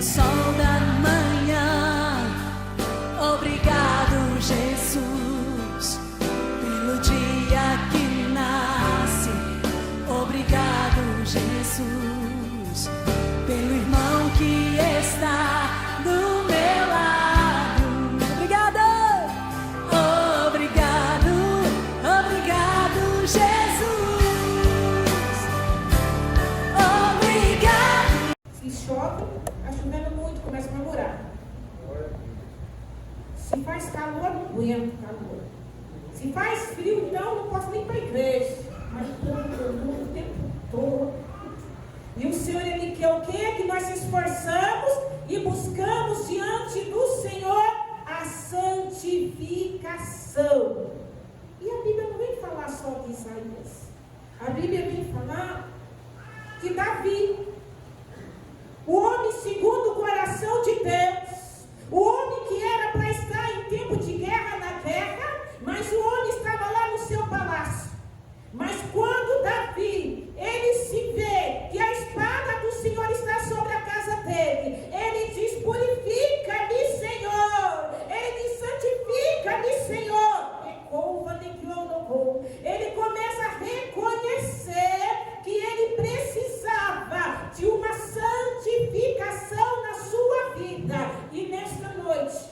no sol da manhã. Obrigado, Jesus, pelo dia que nasce. Obrigado, Jesus, pelo irmão que está do meu lado. Obrigado, obrigado, obrigado, Jesus. Obrigado. Se chove, está chovendo muito, começa a murmurar. Se faz calor, não aguento calor. Se faz frio, então não posso nem ir para a igreja. Mas o tempo todo. E o Senhor, Ele quer o quê? Que nós se esforçamos e buscamos diante do Senhor a santificação. E a Bíblia não vem falar só de Isaías. A Bíblia vem falar de Davi, o homem segundo o coração de Deus. O homem que era para estar em tempo de guerra na terra, mas o homem estava lá no seu palácio. Mas quando Davi, ele se vê que a espada do Senhor está sobre a casa dele, ele diz: purifica-me, Senhor. Ele diz: santifica-me, Senhor. Ele começa a reconhecer que ele precisava de uma santificação na sua vida. E nesta noite,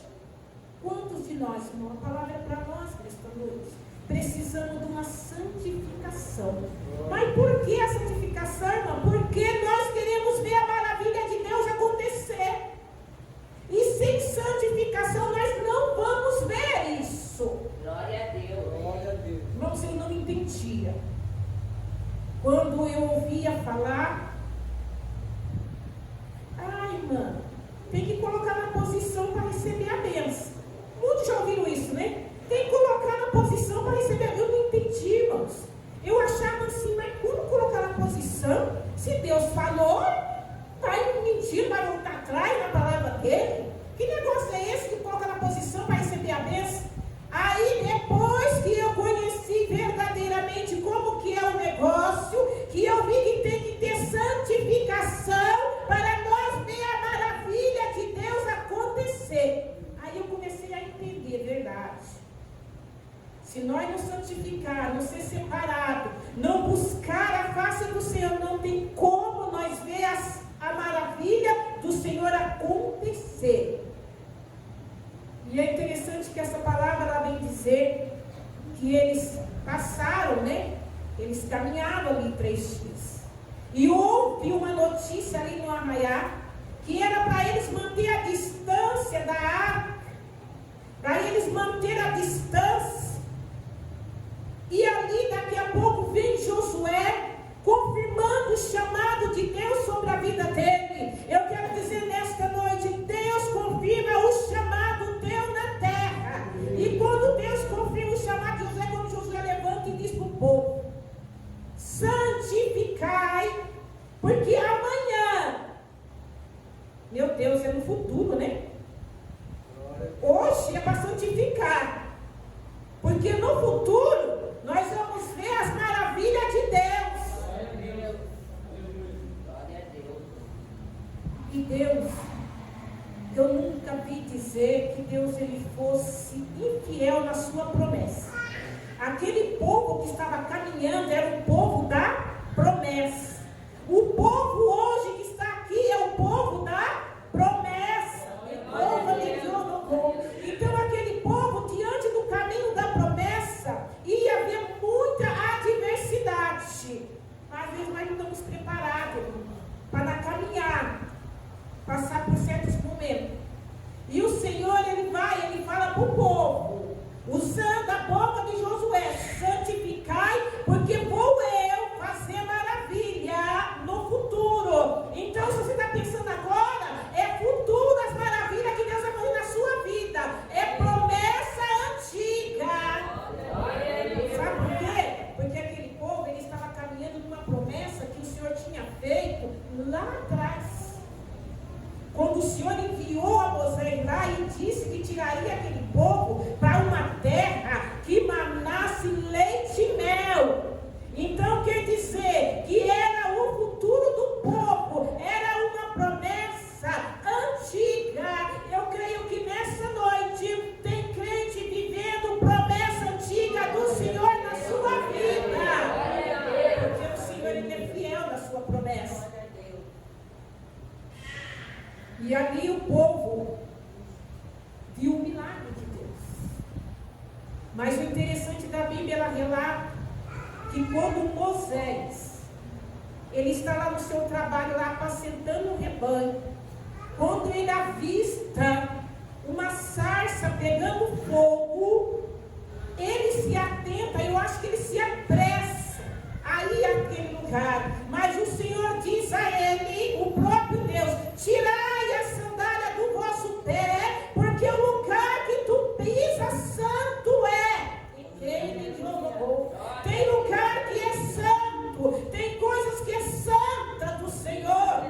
quantos de nós, irmão, a palavra é para nós nesta noite, precisamos de uma santificação. Mas por que a santificação, irmão? Porque nós queremos ver a maravilha de Deus acontecer. E sem santificação nós não vamos ver isso. Glória a Deus. Glória a Deus. Irmãos, eu não entendia. Quando eu ouvia falar, irmã, tem que colocar na posição para receber a bênção. Muitos já ouviram isso, né? Tem que colocar na posição para receber. Eu não entendi, irmãos. Eu achava assim, mas como colocar na posição? Se Deus falou, vai mentir, vai voltar atrás na palavra dele. Que negócio é esse que coloca na posição para receber a bênção? Aí depois que eu conheci verdadeiramente como que é o negócio, que eu vi que tem que ter santificação para nós ver a maravilha de Deus acontecer. Aí eu comecei a entender, verdade. Se nós não santificar, não ser separado, não buscar a face do Senhor, não tem como nós ver a maravilha do Senhor acontecer. E é interessante que essa palavra ela vem dizer que eles passaram, né? Eles caminhavam ali 3 dias. E houve uma notícia ali no arraial que era para eles manter a distância da arca, para eles manter a distância. E ali daqui a pouco vem Josué confirmando o chamado de Deus sobre a vida dele. Eu quero dizer nesta noite, Deus confirma o chamado teu na terra. E quando Deus confirma o chamado de Josué, quando Josué levanta e diz para o povo: santificai, porque amanhã, meu Deus, é no futuro, né? Hoje é para santificar, porque no futuro nós vamos ver as maravilhas de Deus. E Deus, eu nunca vi dizer que Deus ele fosse infiel na sua promessa. Aquele povo que estava caminhando era o povo da promessa. O povo hoje que está aqui é o povo da promessa. Então aquele povo diante do caminho da promessa ia haver muita adversidade. Às vezes nós não estamos preparados para caminhar, passar por certos momentos. E o Senhor ele fala para o povo, usando a boca de Josué: santificai, porque vou eu fazer maravilha no futuro. Então, se você está pensando agora, é futuro as maravilhas que Deus vai fazer na sua vida. É promessa antiga. Sabe por quê? Porque aquele povo ele estava caminhando numa promessa que o Senhor tinha feito lá atrás. Quando o Senhor enviou a Moisés lá e disse que tiraria aquele povo para uma terra que manasse leite e mel. Então quer dizer que era o futuro do povo, era uma promessa E ali o povo viu o milagre de Deus. Mas o interessante da Bíblia, ela relata que quando Moisés, ele está lá no seu trabalho, lá apacentando o rebanho, quando ele avista uma sarça pegando fogo, ele se atenta, eu acho que ele se apressa aí àquele lugar. Mas o Senhor diz a ele, o próprio Deus: tirai a sandália do vosso pé, porque o lugar que tu pisas santo é. Tem lugar que é santo, tem coisas que é santa do Senhor.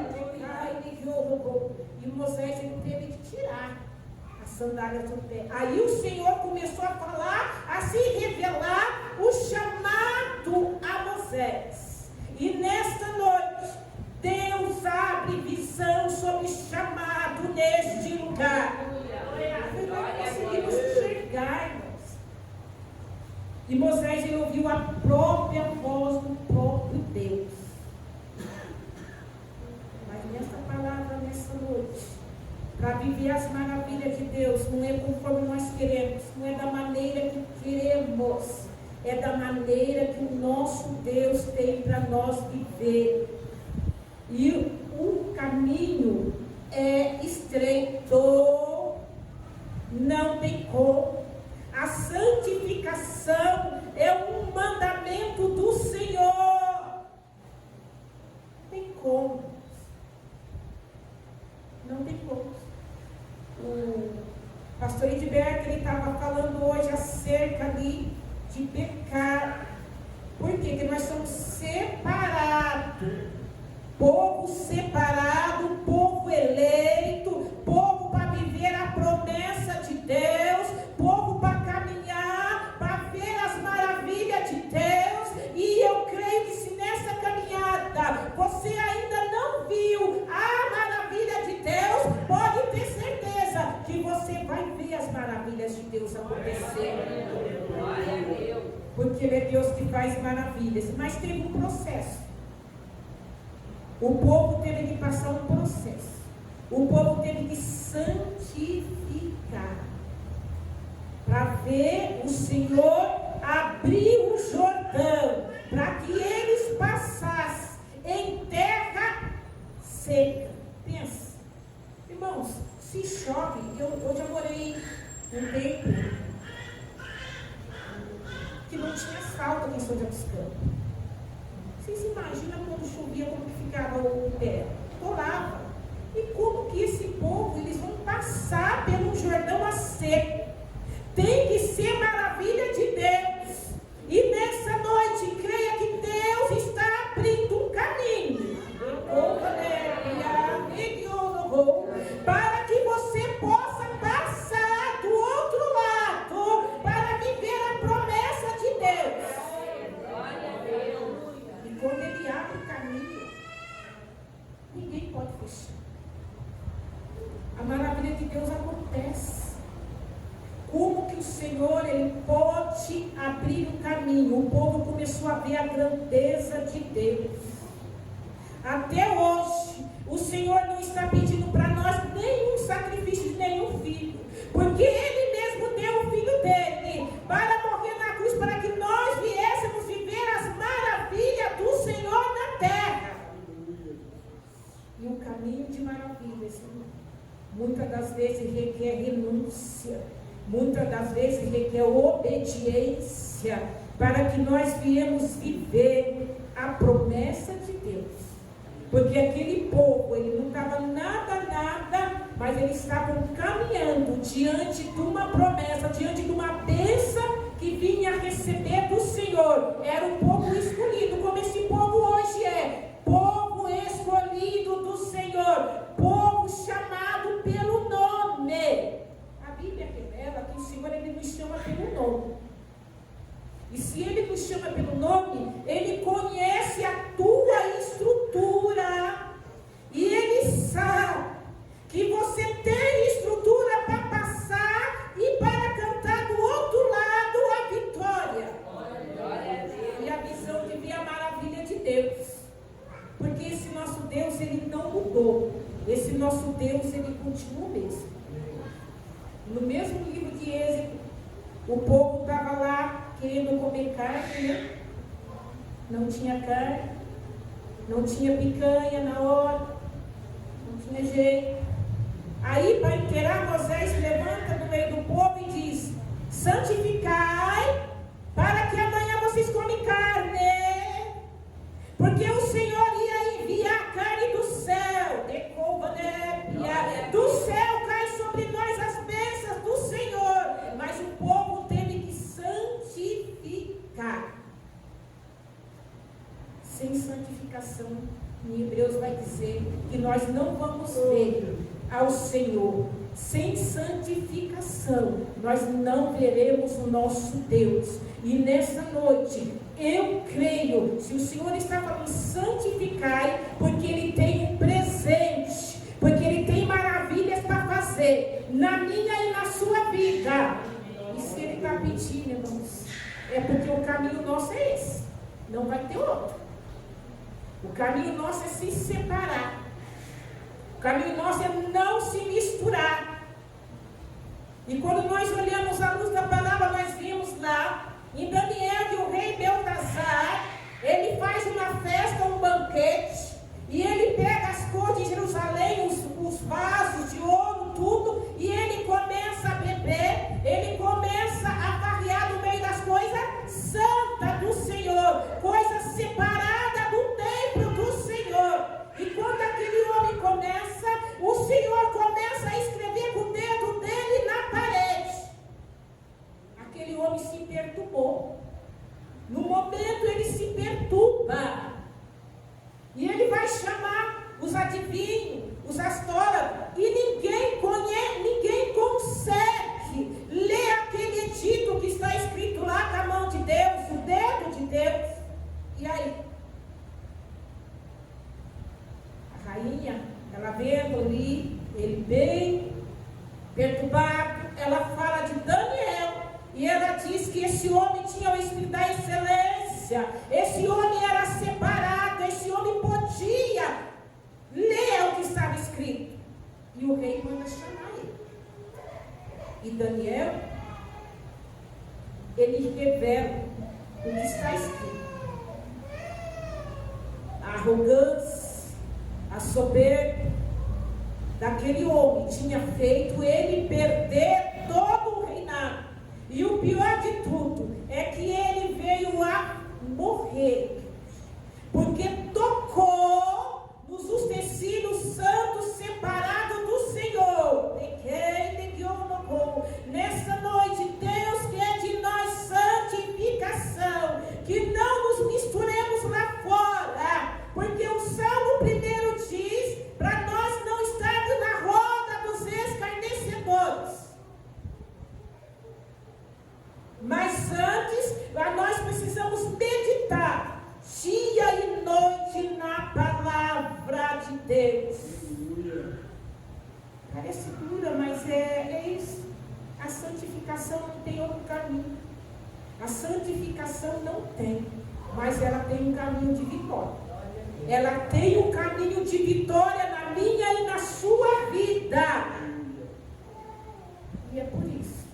E Moisés, ele teve que tirar as sandálias do pé. Aí o Senhor começou a falar, a se revelar o chamado a Moisés. E nesta noite, Deus abre visão sobre chamado neste lugar. Nós conseguimos enxergar, irmãos. E Moisés, ele ouviu a própria voz do próprio Deus. Mas nessa palavra, nessa noite, para viver as maravilhas de Deus, não é conforme nós queremos, não é da maneira que queremos, é da maneira que o nosso Deus tem para nós viver. E o caminho é estreito, não tem como. A santificação é um mandamento do Senhor. Não tem como. Não tem como. O pastor Edberto, ele estava falando hoje acerca ali de pecar. Por quê? Porque nós somos separados. Povo separado, povo eleito, povo para viver a promessa de Deus, povo para caminhar, para ver as maravilhas de Deus. E eu creio que se nessa caminhada você ainda não viu a maravilha de Deus, pode ter certeza que você vai ver as maravilhas de Deus acontecendo. Porque Ele é Deus que faz maravilhas. Mas teve um processo. O povo teve que passar um processo. O povo teve que santificar. Para ver o Senhor abrir o Jordão. Para que eles passassem em terra seca. Pensa. Irmãos, se chove. Eu já morei um tempo que não tinha asfalto aqui em São José dos Campos. Vocês imaginam quando chovia, como que ficava o pé? Torava. E como que esse povo, eles vão passar pelo Jordão a seco? Tem que ser maravilha de Deus. E nessa noite, creia que Deus está abrindo um caminho. Para que você possa passar do outro lado, para viver a promessa de Deus. E quando Ele abre o caminho, ninguém pode fechar. A maravilha de Deus acontece. Como que o Senhor, Ele pode abrir o caminho? O povo começou a ver a grandeza de Deus. Até hoje, o Senhor não está pedindo para nós nenhum sacrifício de nenhum filho. Porque Ele mesmo deu o Filho dele para morrer na cruz, para que nós viéssemos viver as maravilhas do Senhor na terra. E o caminho de maravilhas, muitas das vezes requer renúncia, muitas das vezes requer obediência, para que nós viemos viver a promessa de Deus. Porque aquele povo, ele não estava nada, mas eles estavam caminhando diante de uma promessa, diante de uma bênção que vinha receber do Senhor. Era o povo escolhido, como esse povo hoje é. Povo escolhido do Senhor, povo chamado pelo nome. A Bíblia revela que o Senhor, Ele nos chama pelo nome. E se Ele nos chama pelo nome, Ele conhece a tua estrutura. E Ele sabe que você tem estrutura para passar e para cantar do outro lado a vitória. E a visão de ver a maravilha de Deus. Porque esse nosso Deus, Ele não mudou. esse nosso Deus, ele continua o mesmo. No mesmo livro de Êxodo, o povo estava lá querendo comer carne, né? Não tinha carne, não tinha picanha na hora, não tinha jeito. Aí, para inteirar, Moisés levanta no meio do povo e diz: santificai, para que amanhã vocês comem carne, porque o Senhor ia enviar carne do céu, do céu cai sobre nós as bênçãos do Senhor, mas o povo teve que santificar. Sem santificação, em Hebreus vai dizer que nós não vamos ver ao Senhor. Sem santificação, nós não veremos o nosso Deus. E nessa noite, eu creio, se o Senhor está falando santificai, porque Ele tem um presente, porque Ele tem maravilhas para fazer na minha e na sua vida. E se Ele está pedindo, irmãos, é porque o caminho nosso é esse, não vai ter outro. O caminho nosso é se separar. O caminho nosso é não se misturar. E quando nós olhamos a luz da palavra, nós vimos lá em Daniel que o rei Beltesazar, ele faz uma festa, um banquete, e ele pega as cores de Jerusalém, os vasos de ouro, tudo, e ele começa a beber, ele começa a farrear no meio das coisas santas do Senhor, coisas separadas do templo do Senhor. E quando aquele homem começa, o Senhor começa a escrever com o dedo dele na parede. Aquele homem se perturbou. No momento ele se perturba. E ele vai chamar os adivinhos, os astrólogos. E ninguém conhece, ninguém consegue ler aquele edito que está escrito lá com a mão de Deus, o dedo de Deus. E aí? A rainha, ela vendo ali, ele bem perturbado, ela fala de Daniel. E ela diz que esse homem tinha o espírito da excelência. Esse homem era separado. Esse homem podia ler o que estava escrito. E o rei manda chamar ele. E Daniel, ele revela o que está escrito. A arrogância, a soberba daquele homem tinha feito ele perder todo o reinado. E o pior de tudo é que ele veio a morrer, porque tocou nos utensílios santos separados do Senhor. Nessa noite, Deus quer de nós santificação, que não nos misturemos lá fora, porque o Salmo 1 diz para nós não estarmos na roda dos escarnecedores. Mas antes, nós precisamos meditar dia e noite na palavra de Deus. Parece dura, mas é isso. A santificação não tem outro caminho. A santificação não tem, mas ela tem um caminho de vitória. Ela tem um caminho de vitória na minha e na sua vida. E é por isso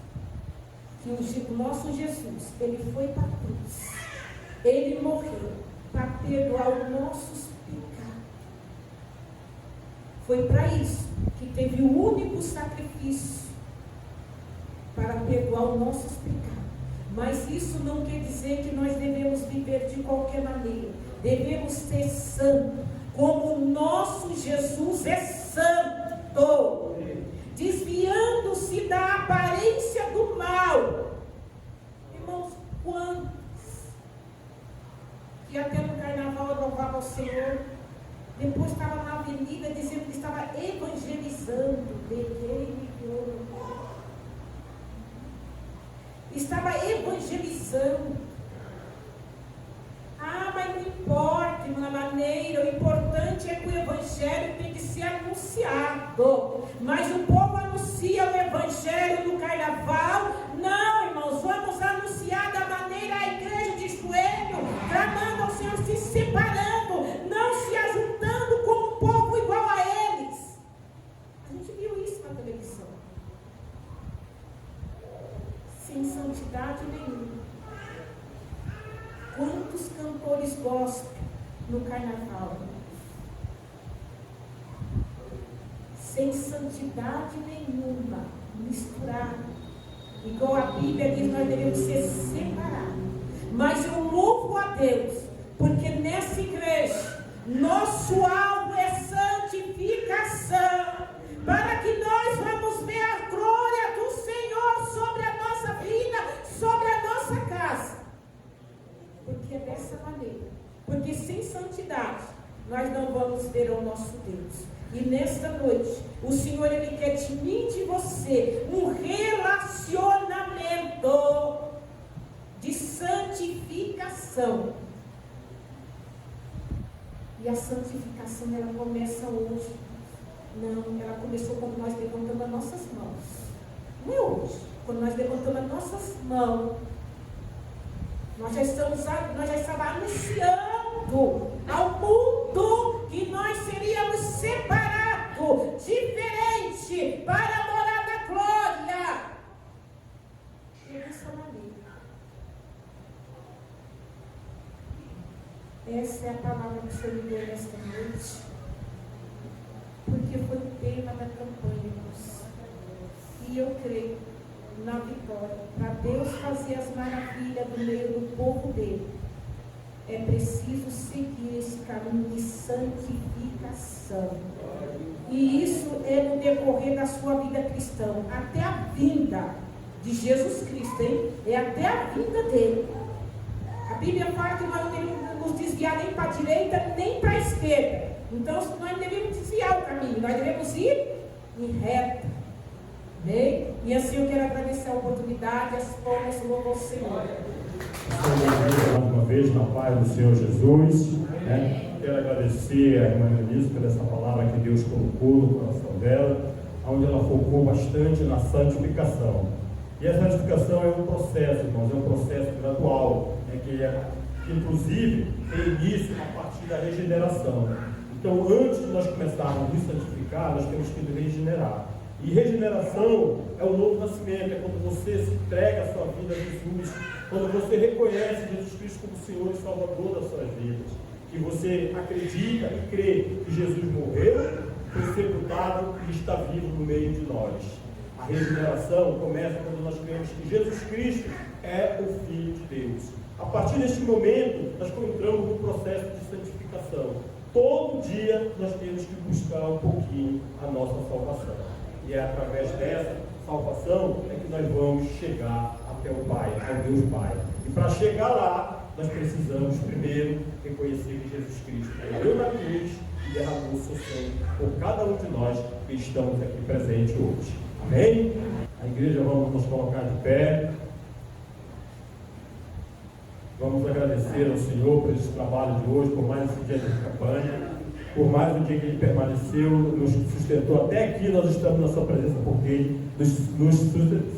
que o nosso Jesus, ele foi para a cruz, ele morreu para perdoar os nossos pecados. Foi para isso que teve o único sacrifício para perdoar os nossos pecados. Mas isso não quer dizer que nós devemos viver de qualquer maneira. Devemos ser santos, como o nosso Jesus é santo, desviando-se da aparência do mal. Irmãos, quantos que até no carnaval louvavam o Senhor, depois estava na avenida dizendo que estava evangelizando, estava evangelizando. Ah, mas não importa, irmã, a maneira, o importante é que o evangelho tem que ser anunciado. Mas o povo anuncia o evangelho no carnaval. Não, irmãos, vamos anunciar da maneira a igreja de joelho, clamando ao Senhor, se separando, não se ajuntando com um povo igual a eles. carnaval. Sem santidade nenhuma, misturada. Igual a Bíblia diz, nós devemos ser separados. Mas eu louvo a Deus, porque nessa igreja, nosso alvo é santificação, para que nós vamos ver a glória do Senhor sobre a nossa vida, sobre a nossa casa. Porque é dessa maneira. Porque sem santidade, nós não vamos ver o nosso Deus. E nesta noite, o Senhor, Ele quer de mim e de você um relacionamento de santificação. E a santificação, ela começa hoje. Não, ela começou quando nós levantamos as nossas mãos. Não é hoje. Quando nós levantamos as nossas mãos, nós já estamos anunciando ao mundo que nós seríamos separados, diferente, para a morada da glória. E dessa maneira. Essa é a palavra que o Senhor me deu nesta noite. Porque foi o tema da campanha, irmãos. E eu creio na vitória. Para Deus fazer as maravilhas no meio do povo dele, é preciso seguir esse caminho de santificação. E isso é no decorrer da sua vida cristã, até a vinda de Jesus Cristo, hein? É até a vinda dele. A Bíblia fala que nós não devemos nos desviar nem para a direita, nem para a esquerda. Então nós devemos desviar o caminho, nós devemos ir em reta. Amém? E assim eu quero agradecer a oportunidade, as palmas, louvo ao Senhor. Mais uma vez, na paz do Senhor Jesus, né? Quero agradecer a irmã Eunice por essa palavra que Deus colocou no coração dela, onde ela focou bastante na santificação. E a santificação é um processo, irmãos, é um processo gradual, né? que inclusive tem início a partir da regeneração. Então, antes de nós começarmos a nos santificar, nós temos que nos regenerar. E regeneração é o novo nascimento, é quando você se entrega a sua vida a Jesus, quando você reconhece Jesus Cristo como Senhor e Salvador das suas vidas, que você acredita e crê que Jesus morreu, foi sepultado e está vivo no meio de nós. A regeneração começa quando nós cremos que Jesus Cristo é o Filho de Deus. A partir deste momento, nós entramos no processo de santificação. Todo dia nós temos que buscar um pouquinho a nossa salvação. E é através dessa salvação é que nós vamos chegar até o Pai, ao Deus Pai. E para chegar lá, nós precisamos primeiro reconhecer que Jesus Cristo morreu na cruz e derramou o seu sangue por cada um de nós que estamos aqui presentes hoje. Amém? A igreja, vamos nos colocar de pé. Vamos agradecer ao Senhor por esse trabalho de hoje, por mais esse dia de campanha, por mais um dia que Ele permaneceu, nos sustentou até aqui. Nós estamos na sua presença porque Ele nos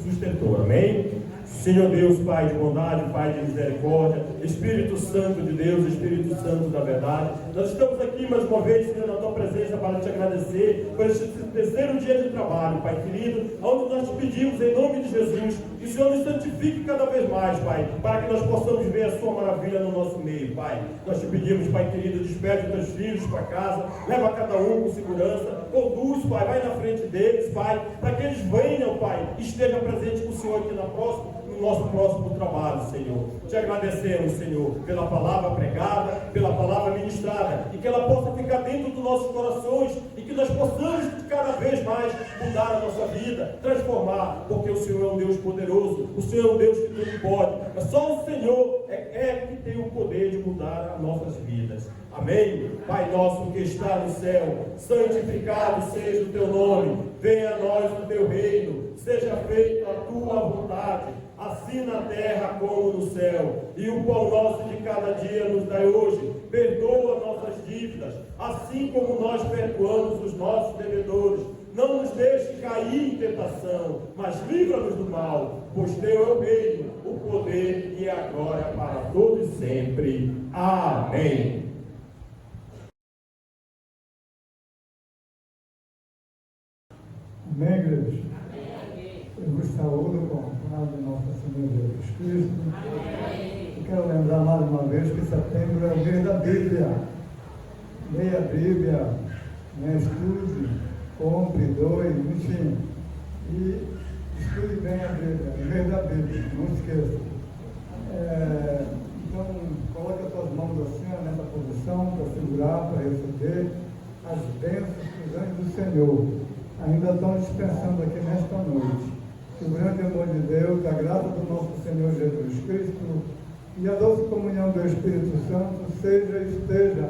sustentou. Amém? Senhor Deus, Pai de bondade, Pai de misericórdia, Espírito Santo de Deus, Espírito Santo da verdade, nós estamos aqui mais uma vez, Senhor, na Tua presença para te agradecer por este terceiro dia de trabalho, Pai querido, onde nós te pedimos em nome de Jesus que o Senhor nos santifique cada vez mais, Pai, para que nós possamos ver a Sua maravilha no nosso meio, Pai. Nós te pedimos, Pai querido, despede os teus filhos para casa, leva cada um com segurança, conduz, Pai, vai na frente deles, Pai, para que eles venham, Pai, e esteja presente com o Senhor aqui no nosso próximo trabalho, Senhor. Te agradecemos, Senhor, pela palavra pregada, pela palavra ministrada, e que ela possa ficar dentro dos nossos corações, e que nós possamos cada vez mais mudar a nossa vida, transformar, porque o Senhor é um Deus poderoso, o Senhor é um Deus que tudo pode, mas só o Senhor é que tem o poder de mudar as nossas vidas. Amém? Pai nosso que está no céu, santificado seja o teu nome, venha a nós o teu reino, seja feita a tua vontade, assim na terra como no céu. E o pão nosso de cada dia nos dai hoje. Perdoa nossas dívidas, assim como nós perdoamos os nossos devedores. Não nos deixe cair em tentação, mas livra-nos do mal, pois teu é o reino, o poder e a glória para todos sempre. Amém. Amém, igreja? Eu vos saúdo com a paz de nosso Senhor Jesus Cristo. Eu quero lembrar mais uma vez que setembro é o mês da Bíblia. leia a Bíblia, né, estude, compre, doe, enfim. E estude bem a Bíblia, em vez da Bíblia, não esqueça. Então, coloque as suas mãos assim, nessa posição, para segurar, para receber as bênçãos que os anjos do Senhor ainda estão dispensando aqui nesta noite. Que o grande amor de Deus, a graça do nosso Senhor Jesus Cristo e a doce comunhão do Espírito Santo seja e esteja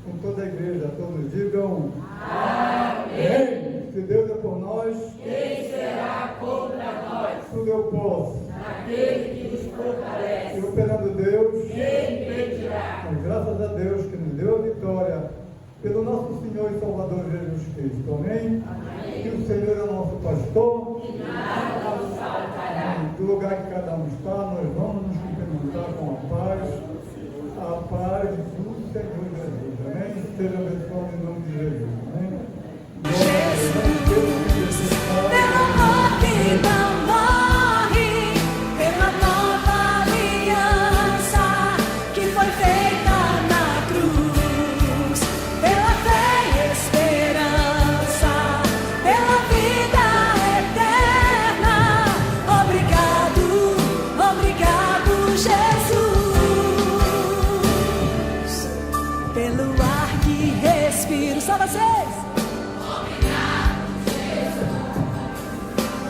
com toda a igreja. Todos digam amém. Se Deus é por nós, Quem será contra nós? tudo eu posso. Aquele que nos fortalece. E operando Deus, Quem impedirá? mas graças a Deus que nos deu a vitória pelo nosso Senhor e Salvador Jesus Cristo. Amém? Amém. Que o Senhor é nosso pastor. E nada nos faltará. Do lugar que cada um está, nós vamos nos cumprimentar com a paz do Senhor Jesus. Amém? Seja abençoado em nome de Jesus. Amém? Pelo amor que não morre, pela nova aliança que foi feita na cruz, pela fé e esperança, pela vida eterna. Obrigado, obrigado, Jesus, pelo ar que respiro. Só vocês.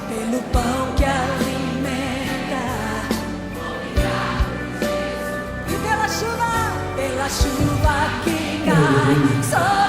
Pelo pão que alimenta, e pela chuva que cai.